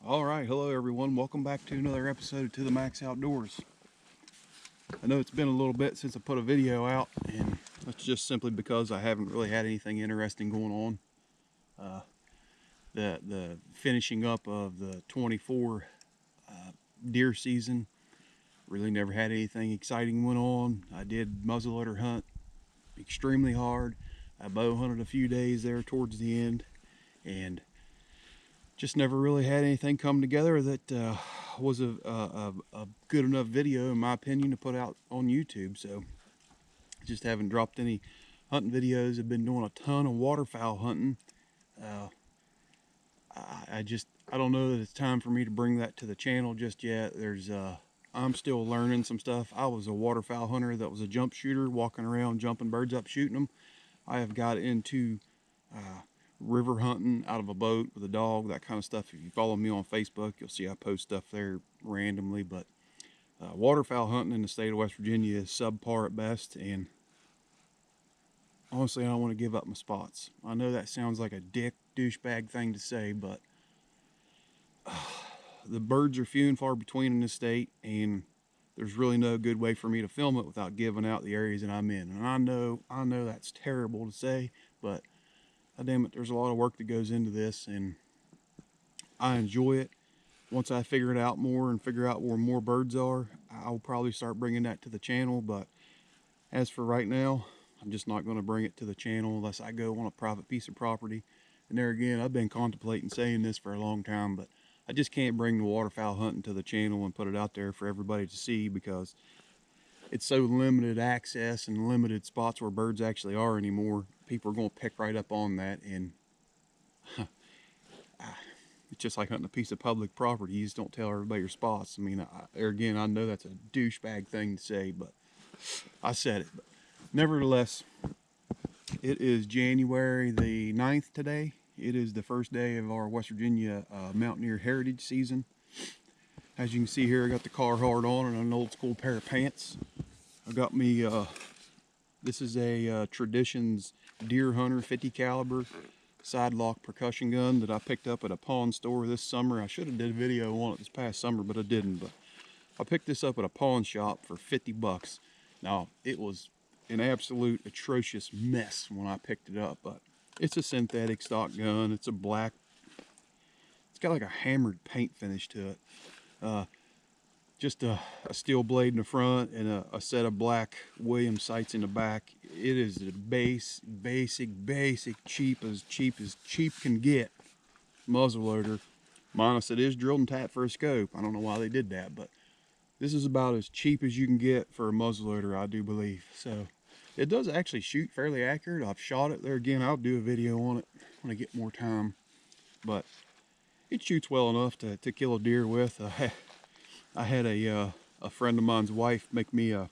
All right, hello everyone. Welcome back to another episode of To the Max Outdoors. I know it's been a little bit since I put a video out, and that's just simply because I haven't really had anything interesting going on. The finishing up of the 24 deer season, really never had anything exciting went on. I did muzzleloader hunt extremely hard. I bow hunted a few days there towards the end, and just never really had anything come together that was a good enough video, in my opinion, to put out on YouTube. So just haven't dropped any hunting videos. I've been doing a ton of waterfowl hunting. I don't know that it's time for me to bring that to the channel just yet. I'm still learning some stuff. I was a waterfowl hunter that was a jump shooter, walking around jumping birds up, shooting them. I have got into river hunting out of a boat with a dog, that kind of stuff. If you follow me on Facebook, you'll see I post stuff there randomly. But waterfowl hunting in the state of West Virginia is subpar at best, and honestly, I don't want to give up my spots. I know that sounds like a douchebag thing to say, but the birds are few and far between in this state, and there's really no good way for me to film it without giving out the areas that I'm in. And I know that's terrible to say, but damn it, there's a lot of work that goes into this, and I enjoy it. Once I figure it out more and figure out where more birds are, I'll probably start bringing that to the channel. But as for right now, I'm just not going to bring it to the channel unless I go on a private piece of property. And there again, I've been contemplating saying this for a long time, but I just can't bring the waterfowl hunting to the channel and put it out there for everybody to see, because it's so limited access and limited spots where birds actually are anymore. People are going to pick right up on that, and it's just like hunting a piece of public property. You just don't tell everybody your spots. I mean, there again, I know that's a douchebag thing to say, but I said it. But nevertheless, it is January the 9th today. It is the first day of our West Virginia Mountaineer Heritage season. As you can see here, I got the Carhartt on and an old school pair of pants. I got me, this is a Traditions Deer Hunter 50 caliber side lock percussion gun that I picked up at a pawn store this summer. I should have did a video on it this past summer, but I didn't. But I picked this up at a pawn shop for 50 bucks. Now, it was an absolute atrocious mess when I picked it up, but it's a synthetic stock gun. It's a black, it's got like a hammered paint finish to it. Just a steel blade in the front and a set of black Williams sights in the back. It is the basic, cheap as cheap can get muzzleloader. Minus it is drilled and tapped for a scope. I don't know why they did that, but this is about as cheap as you can get for a muzzleloader, I do believe. So it does actually shoot fairly accurate. I've shot it there again. I'll do a video on it when I get more time, but it shoots well enough to kill a deer with. I had a friend of mine's wife make me a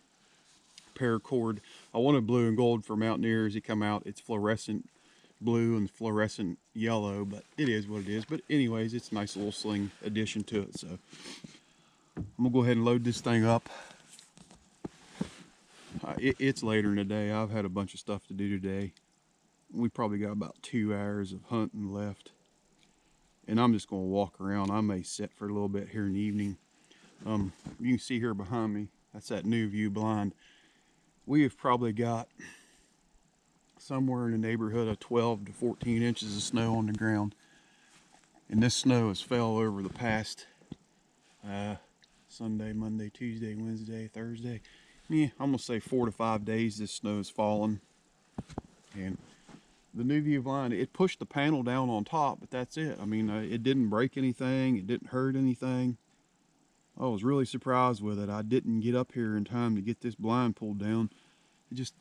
paracord. I wanted blue and gold for Mountaineer. As he come out, it's fluorescent blue and fluorescent yellow, but it is what it is. But anyways, it's a nice little sling addition to it. So I'm gonna go ahead and load this thing up. It's later in the day. I've had a bunch of stuff to do today. We probably got about 2 hours of hunting left, and I'm just gonna walk around. I may sit for a little bit here in the evening. You can see here behind me, that's that new view blind. We have probably got somewhere in the neighborhood of 12 to 14 inches of snow on the ground. And this snow has fell over the past Sunday, Monday, Tuesday, Wednesday, Thursday. Yeah, I'm gonna say 4 to 5 days this snow has fallen. And the new view blind, it pushed the panel down on top, but that's it. I mean, it didn't break anything, it didn't hurt anything. I was really surprised with it. I didn't get up here in time to get this blind pulled down. It just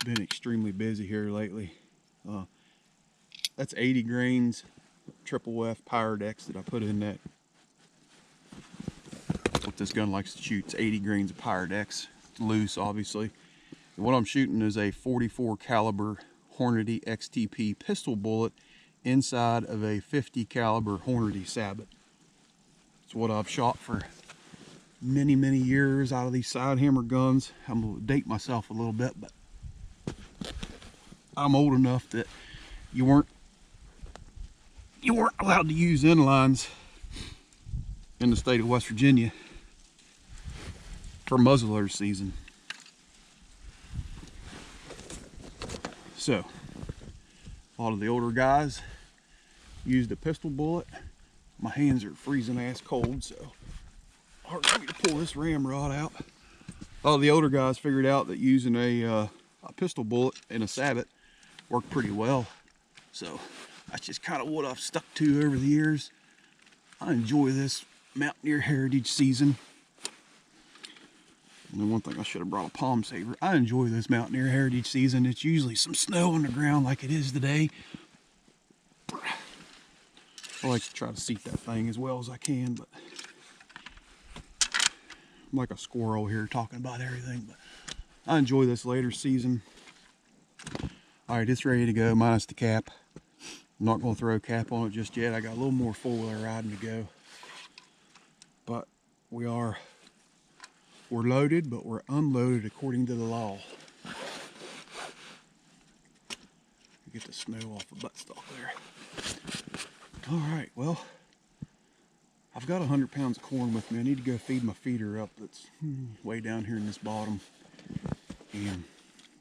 been extremely busy here lately. That's 80 grains triple F Pyrex that I put in that. What this gun likes to shoot. It's 80 grains of Pyrex. It's loose, obviously. And what I'm shooting is a 44 caliber Hornady XTP pistol bullet inside of a 50 caliber Hornady sabot. It's what I've shot for many years out of these side hammer guns. I'm gonna date myself a little bit, but I'm old enough that you weren't you weren't allowed to use inlines in the state of West Virginia for muzzleloader season. So, a lot of the older guys used a pistol bullet. My hands are freezing ass cold, so hard for me to pull this ramrod out. All the older guys figured out that using a pistol bullet in a sabot worked pretty well. So that's just kind of what I've stuck to over the years. I enjoy this Mountaineer Heritage season. And then one thing, I should have brought a palm saver. I enjoy this Mountaineer Heritage season. It's usually some snow on the ground like it is today. I like to try to seat that thing as well as I can, but I'm like a squirrel here talking about everything, but I enjoy this later season. Alright, it's ready to go, minus the cap. I'm not going to throw a cap on it just yet. I got a little more four-wheeler riding to go. But we're loaded, but we're unloaded according to the law. Get the snow off the buttstock there. Alright, well, I've got 100 pounds of corn with me. I need to go feed my feeder up that's way down here in this bottom and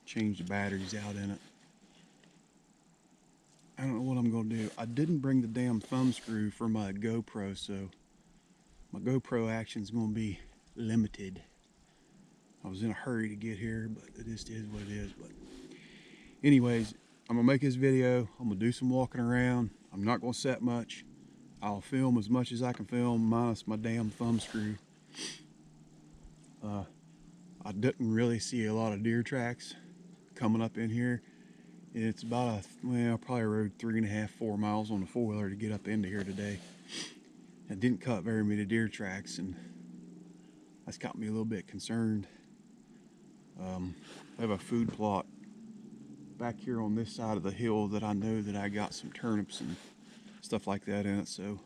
change the batteries out in it. I don't know what I'm going to do. I didn't bring the damn thumb screw for my GoPro, so my GoPro action's going to be limited. I was in a hurry to get here, but it just is what it is. But anyways, I'm going to make this video. I'm going to do some walking around. I'm not going to set much. I'll film as much as I can film, minus my damn thumb screw. I didn't really see a lot of deer tracks coming up in here. It's about well, I probably rode 3.5, 4 miles on the four-wheeler to get up into here today. It didn't cut very many deer tracks, and that's got me a little bit concerned. I have a food plot back here on this side of the hill that I know that I got some turnips and stuff like that in it, so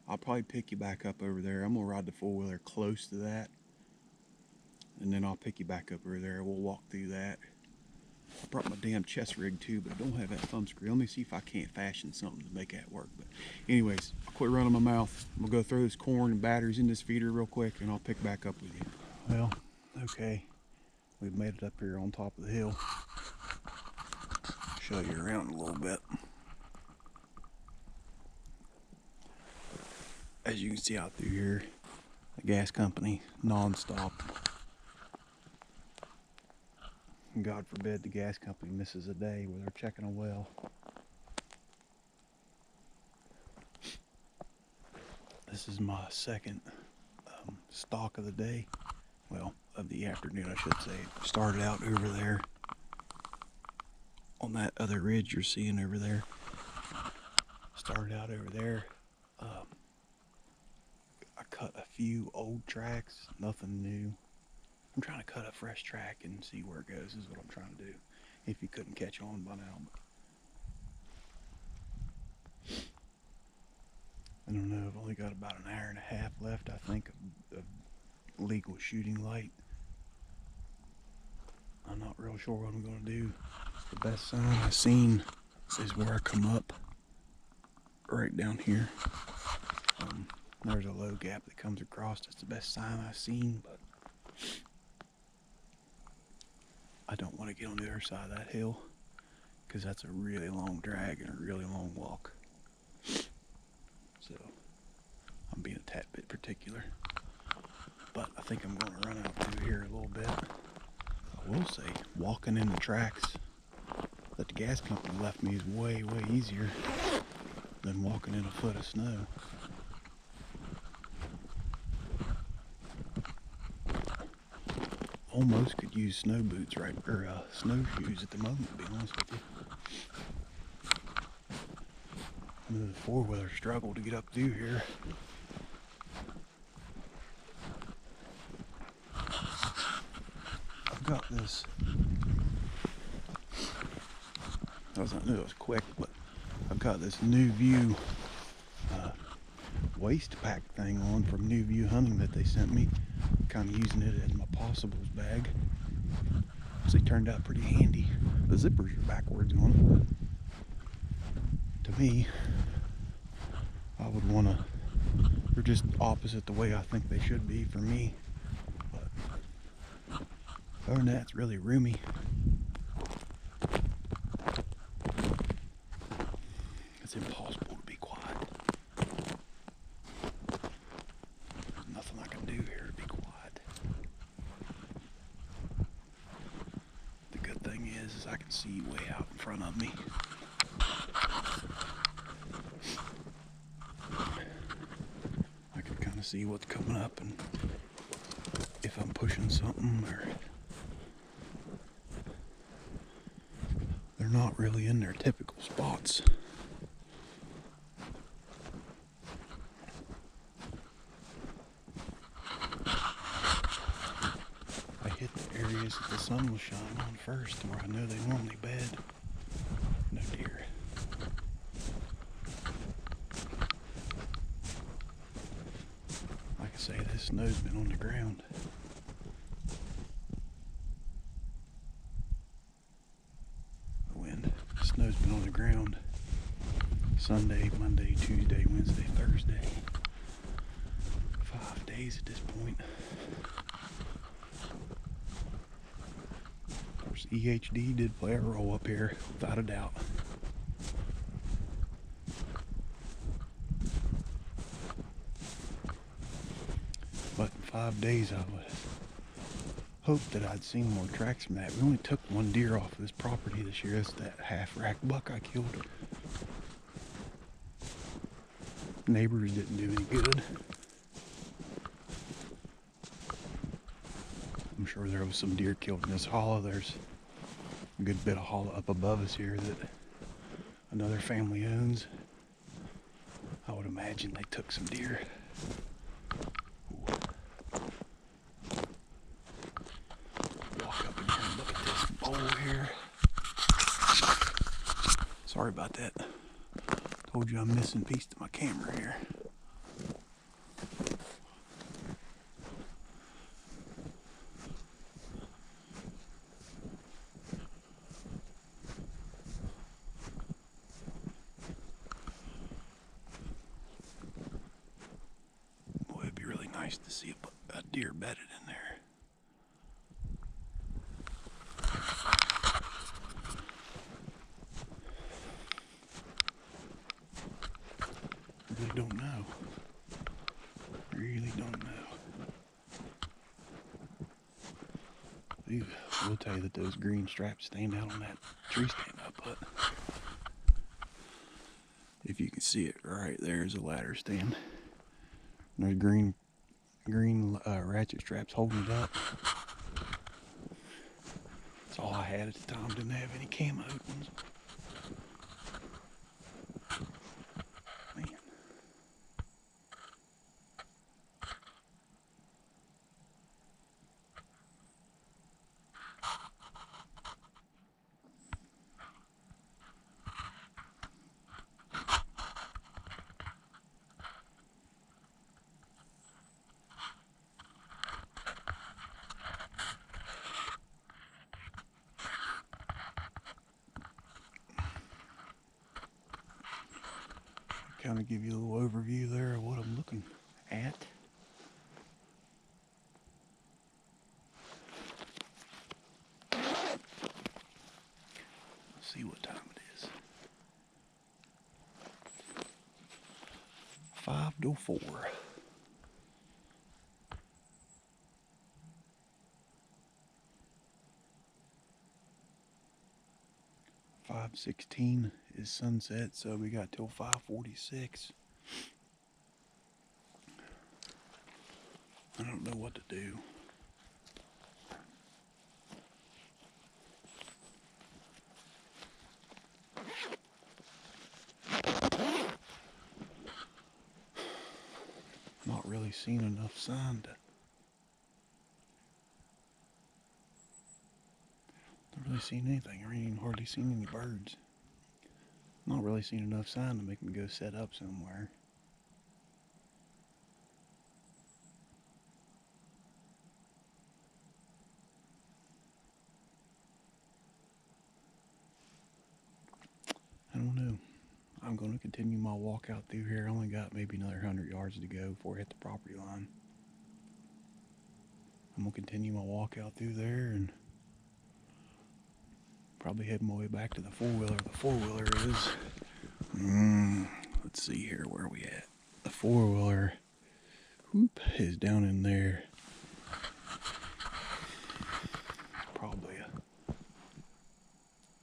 I'll probably pick you back up over there. I'm gonna ride the four-wheeler close to that, and then I'll pick you back up over there. We'll walk through that. I brought my damn chest rig too, but I don't have that thumb screw. Let me see if I can't fashion something to make that work. But anyways, I'll quit running my mouth. I'm gonna go throw this corn and batteries in this feeder real quick, and I'll pick back up with you. Well, okay, we've made it up here on top of the hill. Show you around a little bit. As you can see out through here, the gas company non-stop. God forbid the gas company misses a day where they're checking a well. This is my second stalk of the day. Well, of the afternoon, I should say. Started out over there on that other ridge you're seeing over there. Started out over there. I cut a few old tracks, nothing new. I'm trying to cut a fresh track and see where it goes is what I'm trying to do. If you couldn't catch on by now. I don't know, I've only got about an hour and a half left, I think, of legal shooting light. I'm not real sure what I'm going to do. The best sign I've seen is where I come up, right down here. There's a low gap that comes across. That's the best sign I've seen, but I don't want to get on the other side of that hill because that's a really long drag and a really long walk. So I'm being a tad bit particular, but I think I'm going to run out through here a little bit. I will say, walking in the tracks that the gas company left me is way easier than walking in a foot of snow. Almost could use snow boots right, or snowshoes at the moment, to be honest with you. The four-wheeler struggled to get up through here. I've got this. I knew it was quick, but I've got this New View waist pack thing on from New View Hunting that they sent me. Kind of using it as my possibles bag. So it turned out pretty handy. The zippers are backwards on it, but to me, I would want to, they're just opposite the way I think they should be for me. But other than that, it's really roomy. It's impossible to be quiet. There's nothing I can do here to be quiet. The good thing is I can see way out in front of me. I can kind of see what's coming up and if I'm pushing something, or they're not really in their typical spots. I hit the areas that the sun will shine on first, where I know they normally bed. No deer. Like I say, this snow's been on the ground. The wind. The snow's been on the ground Sunday, Monday, Tuesday, Wednesday, Thursday. 5 days at this point. Of course, EHD did play a role up here, without a doubt. But in 5 days, I would hope that I'd seen more tracks from that. We only took one deer off of this property this year. That's that half-rack buck I killed. Neighbors didn't do any good. I'm sure there was some deer killed in this hollow. There's a good bit of hollow up above us here that another family owns. I would imagine they took some deer. Walk up in here and look at this bowl here. Sorry about that. Told you I'm missing a piece to my camera here. Boy, it'd be really nice to see a deer bedded in there. Really don't know. Really don't know. I will tell you that those green straps stand out on that tree stand I put. If you can see it, right there's a ladder stand. And there's green ratchet straps holding it up. That's all I had at the time. Didn't have any camo ones. Man. Kind of give you a little overview there of what I'm looking at. Let's see what time it is. 5:04. 5:16 is sunset, so we got till 5:46. I don't know what to do. Not really seen enough sign to. Not really seen anything. I ain't hardly seen any birds. Not really seen enough sign to make me go set up somewhere. I don't know. I I'm going to continue my walk out through here. I only got maybe another 100 yards to go before I hit the property line. I'm going to continue my walk out through there and probably head my way back to the four-wheeler. The four-wheeler is, let's see here, where are we at? The four-wheeler, is down in there. Probably a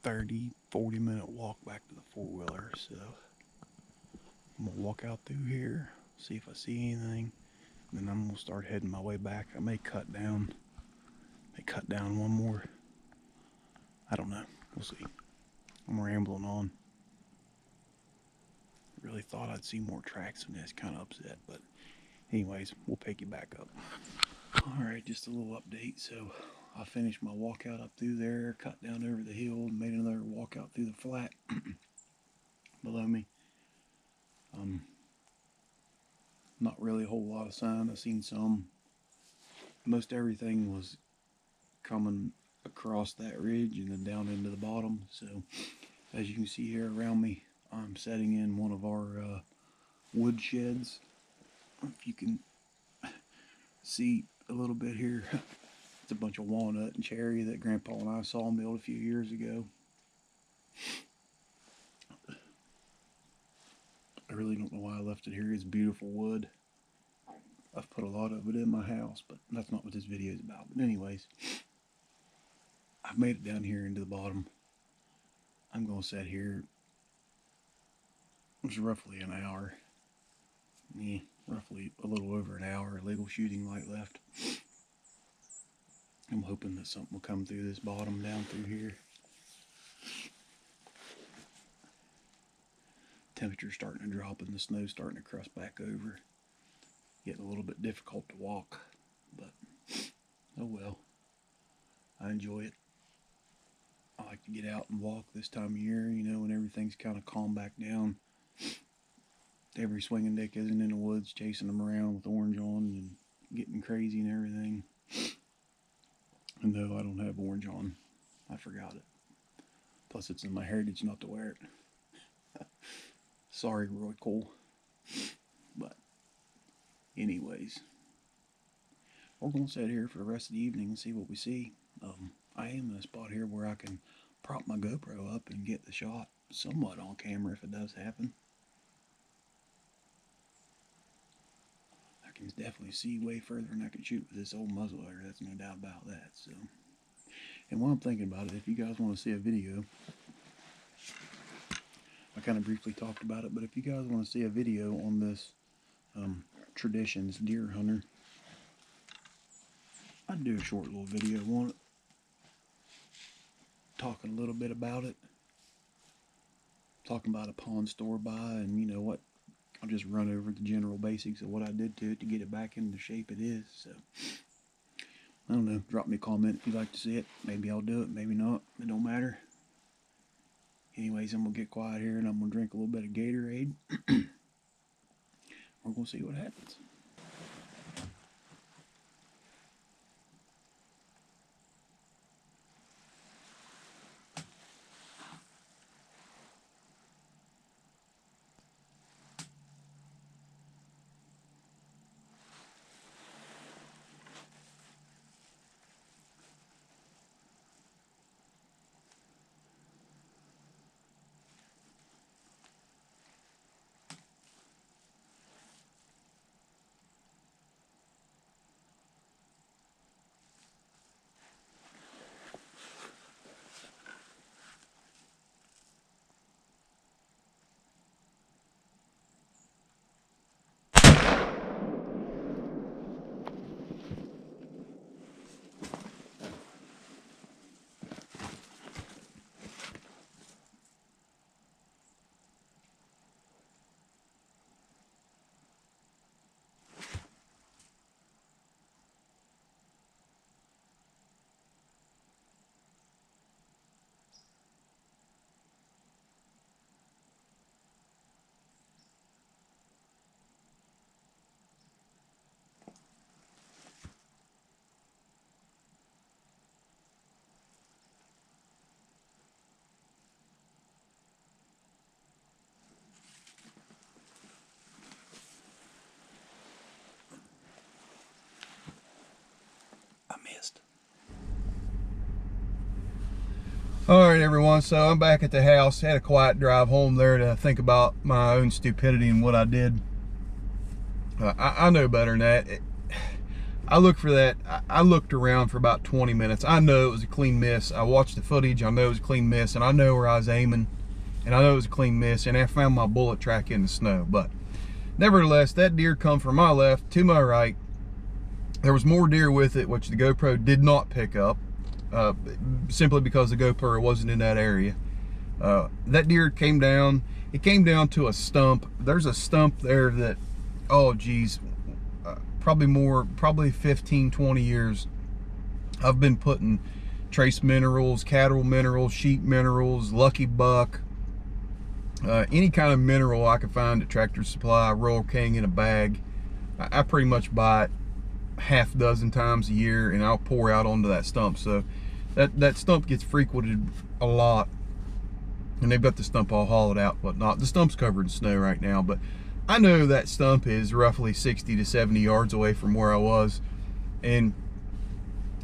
30-40 minute walk back to the four-wheeler, so I'm gonna walk out through here, see if I see anything, and then I'm gonna start heading my way back. I may cut down one more. I don't know, we'll see. I'm rambling on. Really thought I'd see more tracks in this, kind of upset, but anyways, we'll pick you back up. Alright, just a little update. So I finished my walk out up through there, cut down over the hill, and made another walk out through the flat below me. Not really a whole lot of sign. I seen some. Most everything was coming across that ridge and then down into the bottom. So as you can see here around me, I'm setting in one of our wood sheds. If you can see a little bit here, it's a bunch of walnut and cherry that Grandpa and I sawmilled a few years ago. I really don't know why I left it here. It's beautiful wood. I've put a lot of it in my house, but that's not what this video is about. But anyways, I've made it down here into the bottom. I'm going to sit here. It's roughly an hour. Yeah, roughly a little over an hour legal shooting light left. I'm hoping that something will come through this bottom down through here. Temperature's starting to drop and the snow's starting to crust back over. Getting a little bit difficult to walk, but oh well. I enjoy it. I like to get out and walk this time of year, you know, when everything's kind of calmed back down. Every swinging dick isn't in the woods chasing them around with orange on and getting crazy and everything. And no, I don't have orange on. I forgot it. Plus it's in my heritage not to wear it. Sorry, Roy Cole. But anyways, we're going to sit here for the rest of the evening and see what we see. I am in a spot here where I can prop my GoPro up and get the shot somewhat on camera if it does happen. I can definitely see way further than I can shoot with this old muzzleloader. That's no doubt about that. So, and while I'm thinking about it, if you guys want to see a video, I kind of briefly talked about it, but if you guys want to see a video on this Traditions deer hunter, I'd do a short little video on it, talking a little bit about it, talking about a pawn store buy, and you know what, I'll just run over the general basics of what I did to it to get it back in the shape it is. So I don't know, drop me a comment if you'd like to see it. Maybe I'll do it, maybe not, it don't matter. Anyways, I'm gonna get quiet here and I'm gonna drink a little bit of Gatorade. We're gonna see what happens. All right, everyone, so I'm back at the house. Had a quiet drive home there to think about my own stupidity and what I did. I know better than that. I looked for that. I looked around for about 20 minutes. I know it was a clean miss. I watched the footage. I know it was a clean miss, and I know where I was aiming, and I know it was a clean miss, and I found my bullet track in the snow. But nevertheless, that deer come from my left to my right. There was more deer with it, which the GoPro did not pick up. Simply because the GoPro wasn't in that area. That deer came down. It came down to a stump. There's a stump there that, oh geez, probably 15, 20 years I've been putting trace minerals, cattle minerals, sheep minerals, lucky buck, any kind of mineral I can find at Tractor Supply, Royal King in a bag. I pretty much buy it half dozen times a year, and I'll pour out onto that stump. So that stump gets frequented a lot, and they've got the stump all hollowed out, whatnot. The stump's covered in snow right now, but I know that stump is roughly 60 to 70 yards away from where I was. And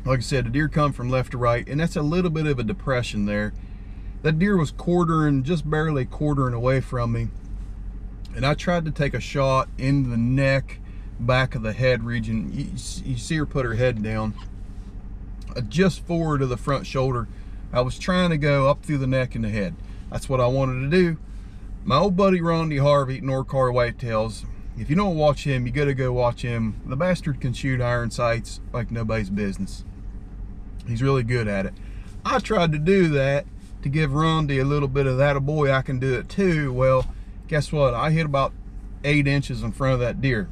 like I said, the deer come from left to right, and that's a little bit of a depression there. That deer was just barely quartering away from me, and I tried to take a shot in the neck, back of the head region. You see her put her head down just forward of the front shoulder. I was trying to go up through the neck and the head. That's what I wanted to do. My old buddy Rondy Harvey, Norcar Whitetails, if you don't watch him, you gotta go watch him. The bastard can shoot iron sights like nobody's business. He's really good at it. I tried to do that to give Rondy a little bit of that, a boy, I can do it too. Well, guess what? I hit about 8 inches in front of that deer.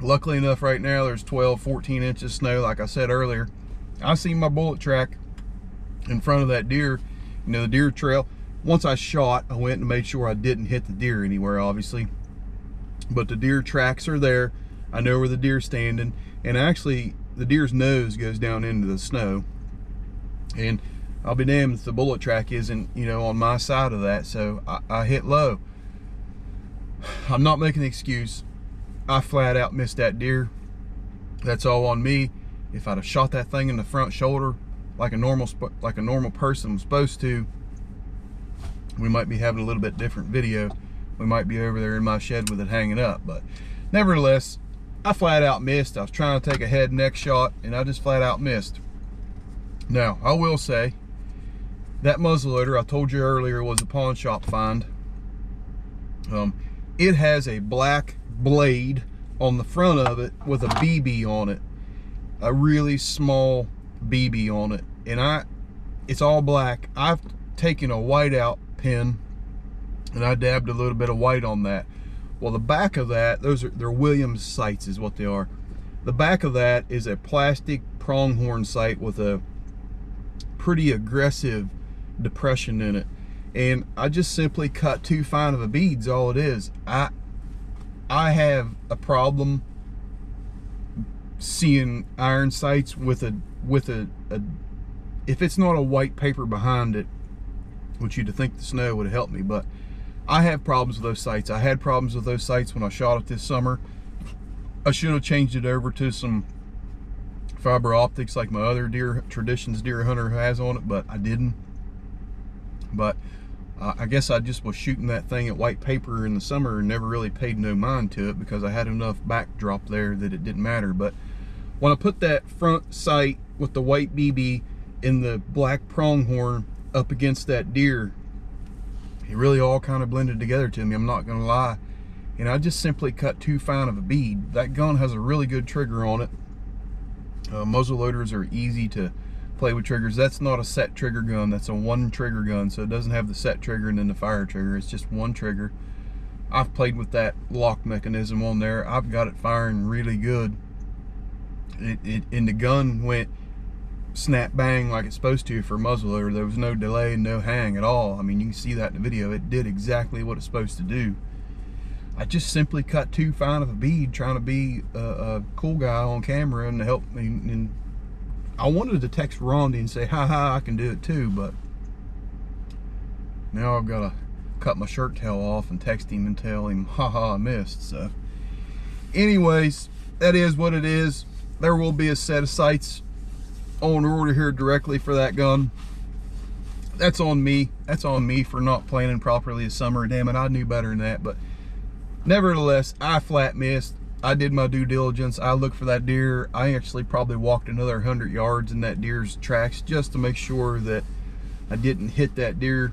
Luckily enough, right now there's 12, 14 inches of snow. Like I said earlier, I see my bullet track in front of that deer, you know, the deer trail. Once I shot, I went and made sure I didn't hit the deer anywhere, obviously. But the deer tracks are there. I know where the deer's standing. And actually, the deer's nose goes down into the snow. And I'll be damned if the bullet track isn't, you know, on my side of that. So I hit low. I'm not making an excuse. I flat out missed that deer. That's all on me. If I'd have shot that thing in the front shoulder like a normal person was supposed to, we might be having a little bit different video. We might be over there in my shed with it hanging up. But nevertheless, I flat out missed. I was trying to take a head neck shot, and I just flat out missed. Now, I will say, that muzzleloader I told you earlier was a pawn shop find. It has a black blade on the front of it with a BB on it, a really small BB on it, and it's all black. I've taken a whiteout pen and I dabbed a little bit of white on that. Well, the back of that, they're Williams sights is what they are. The back of that is a plastic pronghorn sight with a pretty aggressive depression in it, and I just simply cut too fine of a beads. All it is. I have a problem seeing iron sights with a if it's not a white paper behind it, which you'd think the snow would have helped me, but I have problems with those sights. I had problems with those sights when I shot it this summer. I should have changed it over to some fiber optics like my other Traditions deer hunter has on it, but I didn't. But I guess I just was shooting that thing at white paper in the summer and never really paid no mind to it because I had enough backdrop there that it didn't matter. But when I put that front sight with the white BB in the black pronghorn up against that deer, it really all kind of blended together to me, I'm not gonna lie. And I just simply cut too fine of a bead. That gun has a really good trigger on it. Muzzle loaders are easy to play with triggers. That's not a set trigger gun, that's a one trigger gun, so it doesn't have the set trigger and then the fire trigger. It's just one trigger. I've played with that lock mechanism on there. I've got it firing really good. And the gun went snap bang like it's supposed to for muzzleloader. There was no delay, no hang at all. I mean, you can see that in the video. It did exactly what it's supposed to do. I just simply cut too fine of a bead trying to be a cool guy on camera and to help me. And I wanted to text Rondy and say, ha, I can do it too, but now I've got to cut my shirt tail off and text him and tell him, ha, I missed. So anyways, that is what it is. There will be a set of sights on order here directly for that gun. that's on me. That's on me for not planning properly this summer. Damn it, I knew better than that. But nevertheless, I flat missed. I did my due diligence. I looked for that deer. I actually probably walked another 100 yards in that deer's tracks just to make sure that I didn't hit that deer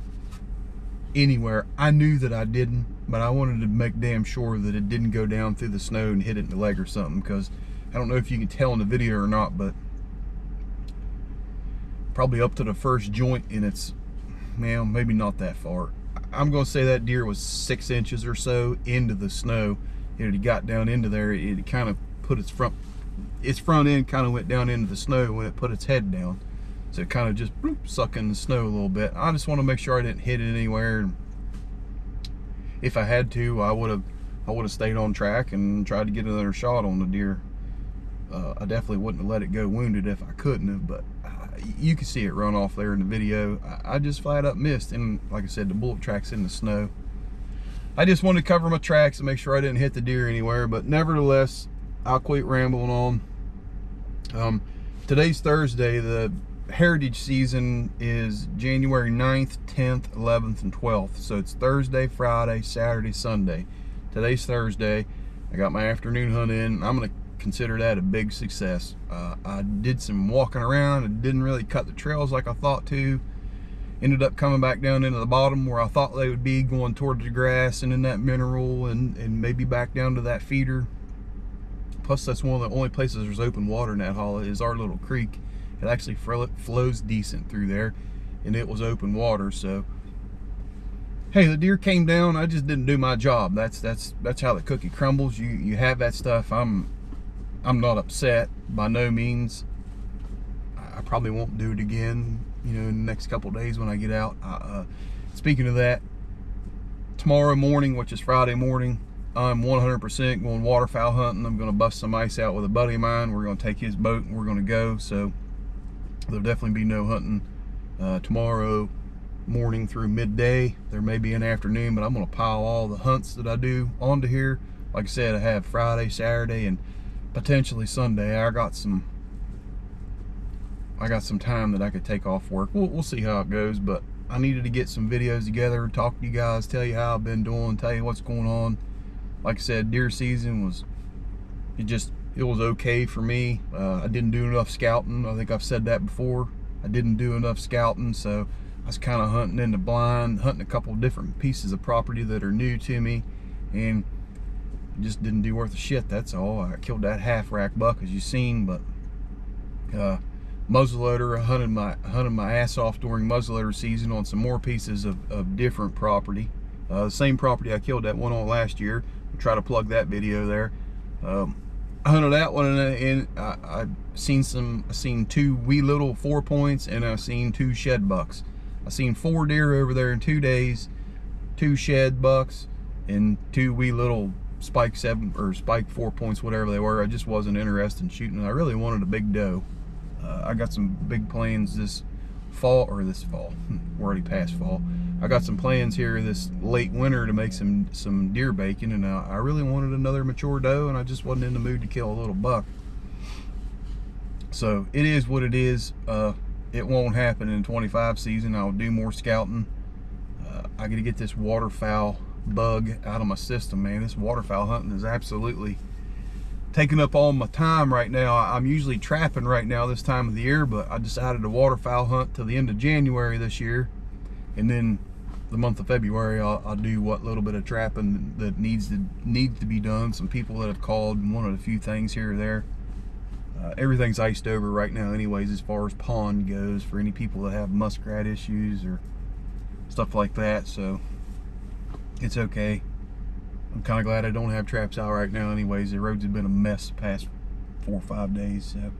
anywhere. I knew that I didn't, but I wanted to make damn sure that it didn't go down through the snow and hit it in the leg or something, because I don't know if you can tell in the video or not, but probably up to the first joint, and it's, well, maybe not that far. I'm gonna say that deer was 6 inches or so into the snow. It got down into there, it kind of put its front end kind of went down into the snow when it put its head down. So it kind of just bloop, suck in the snow a little bit. I just want to make sure I didn't hit it anywhere. If I had to, I would have stayed on track and tried to get another shot on the deer. I definitely wouldn't have let it go wounded if I couldn't have, but you can see it run off there in the video. I just flat up missed, and like I said, the bullet track's in the snow. I just wanted to cover my tracks and make sure I didn't hit the deer anywhere, but nevertheless, I'll quit rambling on. Today's Thursday. The heritage season is January 9th, 10th, 11th, and 12th. So it's Thursday, Friday, Saturday, Sunday. Today's Thursday. I got my afternoon hunt in. I'm going to consider that a big success. I did some walking around and didn't really cut the trails like I thought to. Ended up coming back down into the bottom where I thought they would be, going toward the grass and in that mineral, and maybe back down to that feeder. Plus, that's one of the only places there's open water in that hollow is our little creek. It actually flows decent through there, and it was open water. So hey, the deer came down. I just didn't do my job. That's how the cookie crumbles. You have that stuff. I'm not upset by no means. I probably won't do it again, you know, in the next couple of days when I get out. Speaking of that, tomorrow morning, which is Friday morning, I'm 100% going waterfowl hunting. I'm going to bust some ice out with a buddy of mine. We're going to take his boat and we're going to go. So there'll definitely be no hunting tomorrow morning through midday. There may be an afternoon, but I'm going to pile all the hunts that I do onto here. Like I said, I have Friday, Saturday, and potentially Sunday. I got some time that I could take off work. We'll see how it goes, but I needed to get some videos together, talk to you guys, tell you how I've been doing, tell you what's going on. Like I said, deer season was okay for me. I didn't do enough scouting. I think I've said that before. I didn't do enough scouting, so I was kind of hunting in the blind, hunting a couple different pieces of property that are new to me, and just didn't do worth a shit. That's all. I killed that half rack buck, as you've seen, but muzzleloader, I hunted my ass off during muzzleloader season on some more pieces of different property. The same property I killed that one on last year. I'll try to plug that video there. I hunted that one, and I've seen two wee little 4 points, and I've seen two shed bucks. I've seen 4 deer over there in 2 days, 2 shed bucks, and 2 wee little spike 7 or spike 4 points, whatever they were. I just wasn't interested in shooting. I really wanted a big doe. I got some big plans this fall. We're already past fall. I got some plans here this late winter to make some deer bacon, and I really wanted another mature doe, and I just wasn't in the mood to kill a little buck. So it is what it is. It won't happen in 25 season. I'll do more scouting. I got to get this waterfowl bug out of my system, man. This waterfowl hunting is absolutely taking up all my time right now. I'm usually trapping right now this time of the year, but I decided to waterfowl hunt till the end of January this year, and then the month of February I'll do what little bit of trapping that needs to be done. Some people that have called and wanted a few things here or there. Everything's iced over right now anyways, as far as pond goes, for any people that have muskrat issues or stuff like that, so it's okay. I'm kind of glad I don't have traps out right now anyways. The roads have been a mess the past 4 or 5 days, so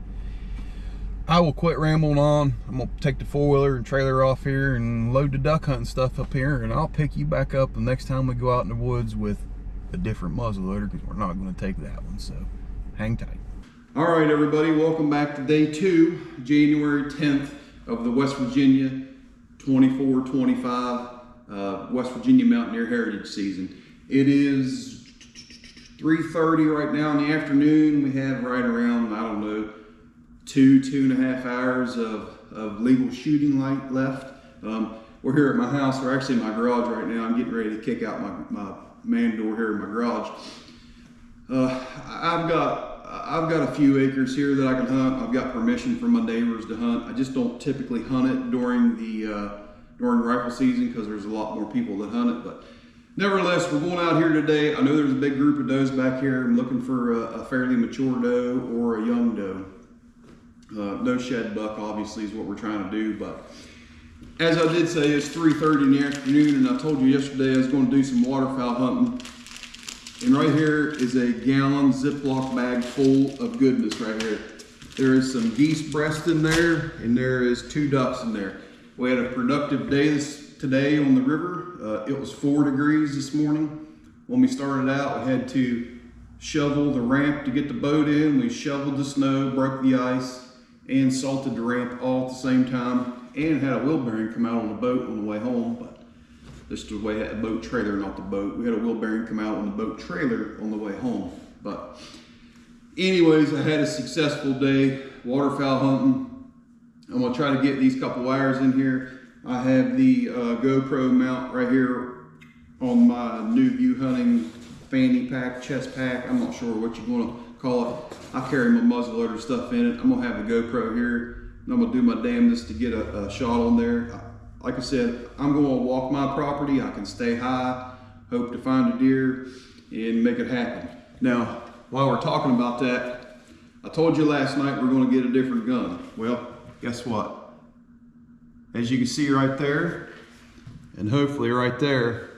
I will quit rambling on. I'm gonna take the 4-wheeler and trailer off here and load the duck hunting stuff up here, and I'll pick you back up the next time we go out in the woods with a different muzzleloader, because we're not going to take that one, so hang tight. All right, everybody, welcome back to day 2, January 10th of the West Virginia 24-25 West Virginia Mountaineer Heritage season. It is 3:30 right now in the afternoon. We have right around, I don't know, 2.5 hours of legal shooting light left. We're here at my house. We're actually in my garage right now. I'm getting ready to kick out my man door here in my garage. I've got a few acres here that I can hunt. I've got permission from my neighbors to hunt. I just don't typically hunt it during rifle season because there's a lot more people that hunt it. But nevertheless, we're going out here today. I know there's a big group of does back here. I'm looking for a fairly mature doe or a young doe. No shed buck, obviously, is what we're trying to do. But as I did say, it's 3:30 in the afternoon, and I told you yesterday I was going to do some waterfowl hunting. And right here is a gallon Ziploc bag full of goodness right here. There is some geese breast in there, and there is 2 ducks in there. We had a productive day today on the river. It was 4 degrees this morning. When we started out, we had to shovel the ramp to get the boat in. We shoveled the snow, broke the ice, and salted the ramp all at the same time, and had a wheel bearing come out on the boat on the way home. But this is the way the boat trailer, not the boat. We had a wheel bearing come out on the boat trailer on the way home. But anyways, I had a successful day waterfowl hunting. I'm gonna try to get these couple wires in here. I have the GoPro mount right here on my new view hunting fanny pack, chest pack. I'm not sure what you're gonna call it. I carry my muzzleloader stuff in it. I'm gonna have the GoPro here, and I'm gonna do my damnedest to get a shot on there. Like I said, I'm gonna walk my property. I can stay high, hope to find a deer, and make it happen. Now, while we're talking about that, I told you last night we're gonna get a different gun. Well, guess what? As you can see right there, and hopefully right there,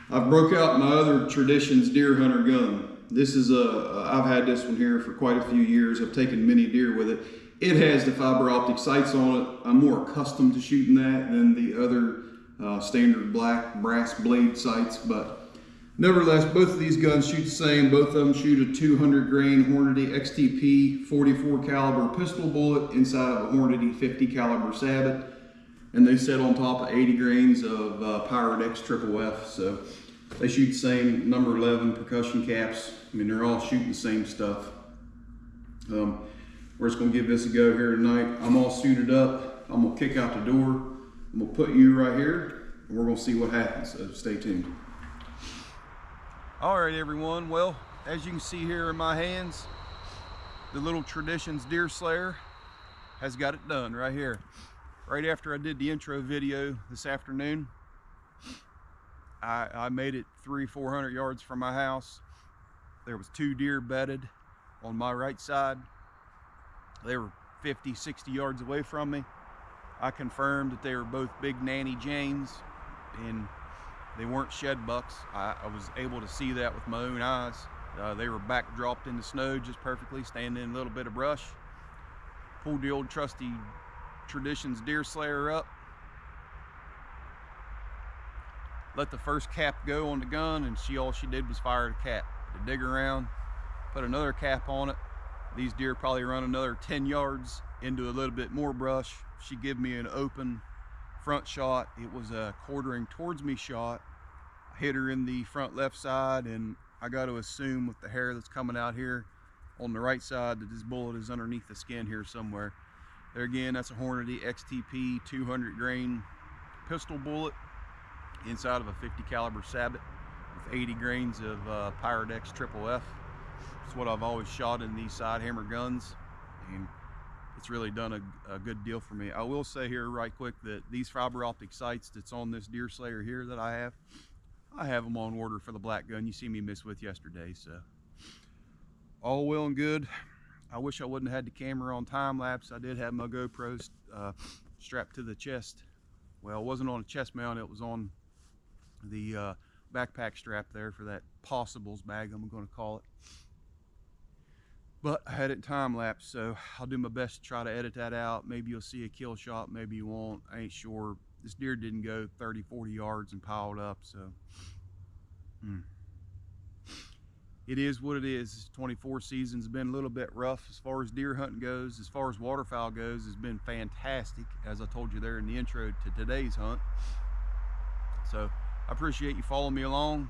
I broke out my other Traditions deer hunter gun. This is I've had this one here for quite a few years. I've taken many deer with it. It has the fiber optic sights on it. I'm more accustomed to shooting that than the other standard black brass blade sights, but nevertheless, both of these guns shoot the same. Both of them shoot a 200 grain Hornady XTP 44 caliber pistol bullet inside of a Hornady 50 caliber sabot, and they set on top of 80 grains of Pirate X Triple F. So they shoot the same number 11 percussion caps. I mean, they're all shooting the same stuff. We're just gonna give this a go here tonight. I'm all suited up. I'm gonna kick out the door. I'm gonna put you right here, and we're gonna see what happens, so stay tuned. All right, everyone. Well, as you can see here in my hands, the little Traditions Deer Slayer has got it done right here. Right after I did the intro video this afternoon, I made it 300-400 yards from my house. There was 2 deer bedded on my right side. They were 50-60 yards away from me. I confirmed that they were both big Nanny Janes, and they weren't shed bucks. I was able to see that with my own eyes. They were backdropped in the snow just perfectly, standing in a little bit of brush. Pulled the old trusty Traditions Deer Slayer up. Let the first cap go on the gun, and all she did was fire the cap. To dig around, put another cap on it. These deer probably run another 10 yards into a little bit more brush. She gave me an open front shot. It was a quartering towards me shot. I hit her in the front left side, and I got to assume with the hair that's coming out here on the right side that this bullet is underneath the skin here somewhere. There again, that's a Hornady XTP 200 grain pistol bullet inside of a 50 caliber sabot with 80 grains of Pirate X Triple F. It's what I've always shot in these side hammer guns, and it's really done a good deal for me. I will say here right quick that these fiber optic sights that's on this Deer Slayer here that I have them on order for the black gun you see me miss with yesterday. So all well and good. I wish I wouldn't have had the camera on time lapse. I did have my GoPro strapped to the chest. Well, it wasn't on a chest mount, it was on the backpack strap there for that possibles bag, I'm going to call it. But I had it time lapse, so I'll do my best to try to edit that out. Maybe you'll see a kill shot, maybe you won't. I ain't sure. This deer didn't go 30-40 yards and piled up, so it is what it is. 24 season's been a little bit rough as far as deer hunting goes. As far as waterfowl goes, it's been fantastic, as I told you there in the intro to today's hunt. So I appreciate you following me along.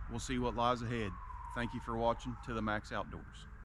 We'll see what lies ahead. Thank you for watching To The Max Outdoors.